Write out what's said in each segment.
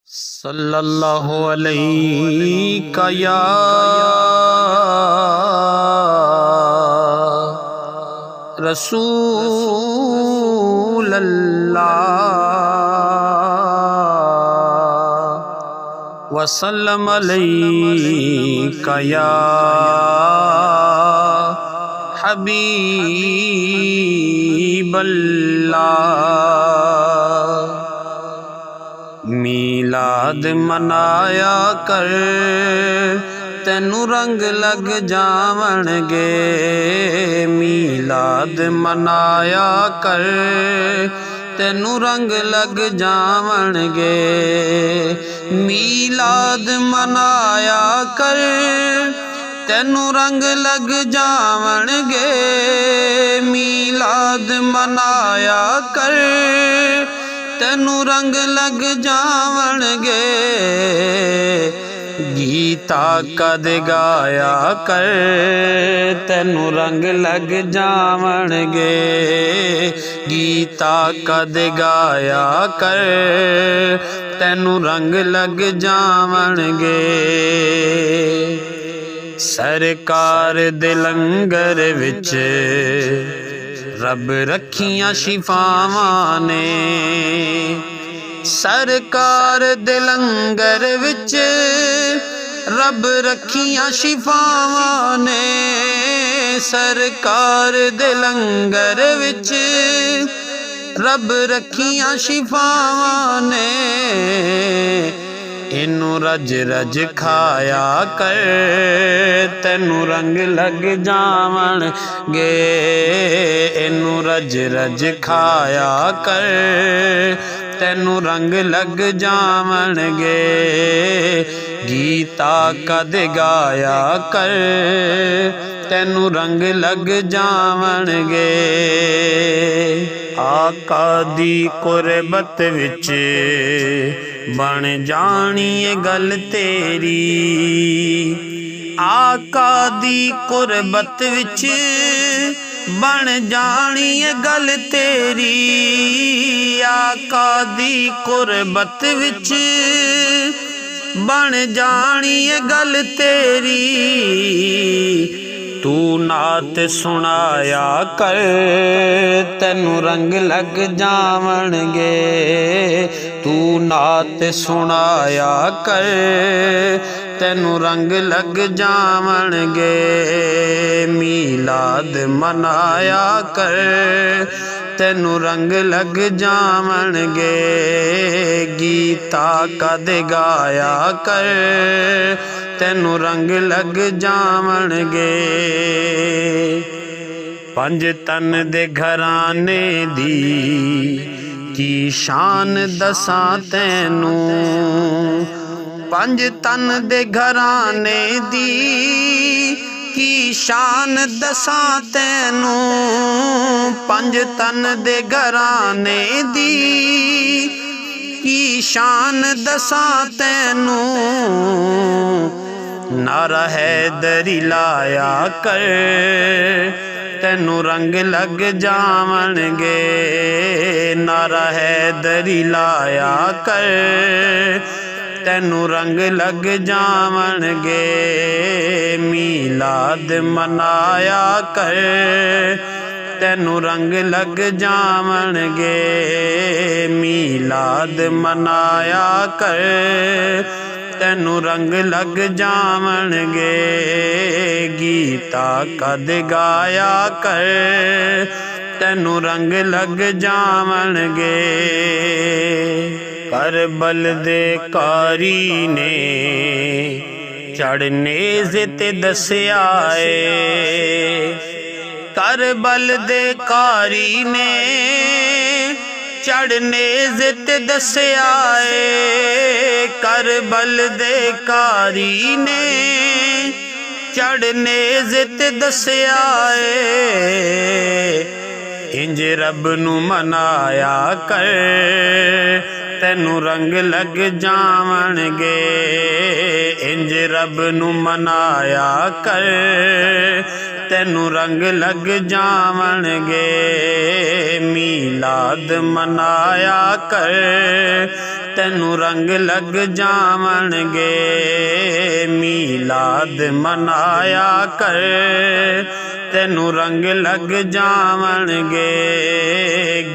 सल्लल्लाहु अलैका या रसूल अल्लाह वसल्लम अलैका या हबीब अल्लाह। मीलाद मनाया कर तैनू रंग लग जावणगे। मीलाद मनाया कर तैनू रंग लग जावणगे। मीलाद मनाया कर तैनू रंग लग जावणगे। मीलाद मनाया कर तैनू रंग लग जावणगे। गीता कद गाया कर तैनू रंग लग जावणगे। गीता कद गाया कर तैनू रंग लग जावणगे। सरकार दे लंगर विच रब रखियां शिफावां ने। सरकार दे लंगर विच रब रखियां शिफावां ने। सरकार दे लंगर विच रब रखियां शिफावां ने। इनू रज रज खाया कर तैनू रंग लग जावणगे। इनू रज रज खाया कर तैनू रंग लग जावणगे। गीता कद गाया कर तैनू रंग लग जावणगे। आका दी कुरबत विच बन जानी ए गल तेरी। आका दी कुरबत विच बन जानी ए गल तेरी। आका दी कुरबत विच बन जानी ए गल तेरी। तू नात सुनाया कर तैनू रंग लग जावणगे। तू नात सुनाया कर तैनू रंग लग जावणगे। मीलाद मनाया कर तैनू रंग लग जावणगे। गीता कद गाया कर तैनू रंग लग जावणगे। पंज तन दे घराने दी की शान दसां तैनू। पंज तन दे घराने दी की शान दसां तैनू। पंज तन दे घराने दी की शान दसां तैनू। नारा हैदरी लाया कर तैनू रंग लग जावणगे। नारा हैदरी लाया कर तैनू रंग लग जावणगे। मीलाद मनाया कर तैनू रंग लग जावणगे। मीलाद मनाया कर तैनू रंग लग जावणगे। गीता कद गाया कर तैनू रंग लग जावणगे। करबल दे कारी ने चढ़नेज़ ते दस्या ए। करबल दे कारी ने चढ़नेज़ ते दस्या ए। करबल दे कारी ने चढ़नेज़ ते दस्या ए। इंज रब नू मनाया कर तैनू रंग लग जावणगे। इंज रब नू मनाया कर तैनू रंग लग जावणगे। मीलाद मनाया कर ਤੈਨੂੰ ਰੰਗ ਲੱਗ ਜਾਵਣਗੇ। ਮੀਲਾਦ ਮਨਾਇਆ ਕਰ ਤੈਨੂੰ ਰੰਗ ਲੱਗ ਜਾਵਣਗੇ।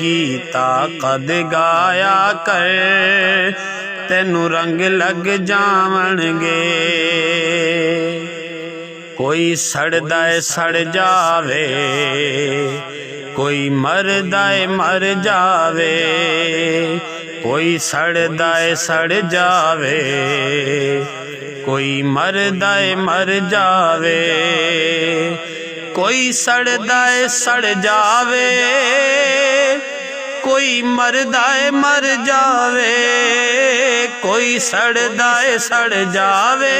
ਗੀਤਾ ਕਦ ਗਾਇਆ ਕਰ ਤੈਨੂੰ ਰੰਗ ਲੱਗ ਜਾਵਣਗੇ। ਕੋਈ ਸੜਦਾ ਏ ਸੜ ਜਾਵੇ, ਕੋਈ ਮਰਦਾ ਏ ਮਰ ਜਾਵੇ। ਕੋਈ ਸੜਦਾ ਏ ਸੜ ਜਾਵੇ, ਕੋਈ ਮਰਦਾ ਏ ਮਰ ਜਾਵੇ। ਕੋਈ ਸੜਦਾ ਏ ਸੜ ਜਾਵੇ, ਕੋਈ ਮਰਦਾ ਏ ਮਰ ਜਾਵੇ। ਕੋਈ ਸੜਦਾ ਏ ਸੜ ਜਾਵੇ,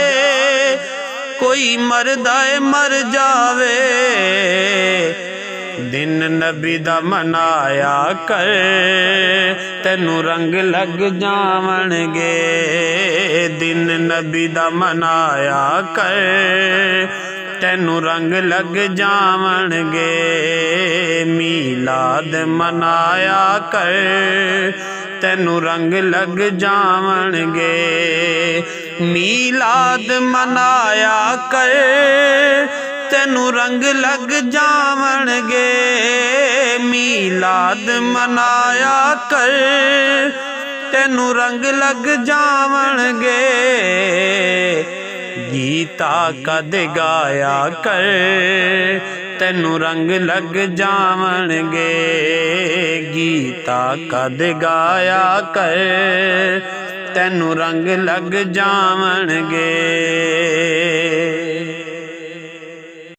ਕੋਈ ਮਰਦਾ ਏ ਮਰ ਜਾਵੇ। ਦਿਨ ਨਬੀ ਦਾ ਮਨਾਇਆ ਕਰ ਤੈਨੂੰ ਰੰਗ ਲੱਗ ਜਾਵਣਗੇ। ਦਿਨ ਨਬੀ ਦਾ ਮਨਾਇਆ ਕਰ ਤੈਨੂੰ ਰੰਗ ਲੱਗ ਜਾਵਣਗੇ। ਮੀਲਾਦ ਮਨਾਇਆ ਕਰ ਤੈਨੂੰ ਰੰਗ ਲੱਗ ਜਾਵਣਗੇ। ਮੀਲਾਦ ਮਨਾਇਆ ਕਰ ਤੈਨੂੰ ਰੰਗ ਲੱਗ ਜਾਵਣਗੇ। ਮੀਲਾਦ ਮਨਾਇਆ ਕਰ ਤੈਨੂੰ ਰੰਗ ਲੱਗ ਜਾਵਣਗੇ। ਗੀਤਾ ਕਦ ਗਾਇਆ ਕਰ ਤੈਨੂੰ ਰੰਗ ਲੱਗ ਜਾਵਣਗੇ। ਗੀਤਾ ਕਦ ਗਾਇਆ ਕਰ ਤੈਨੂੰ ਰੰਗ ਲੱਗ ਜਾਵਣਗੇ।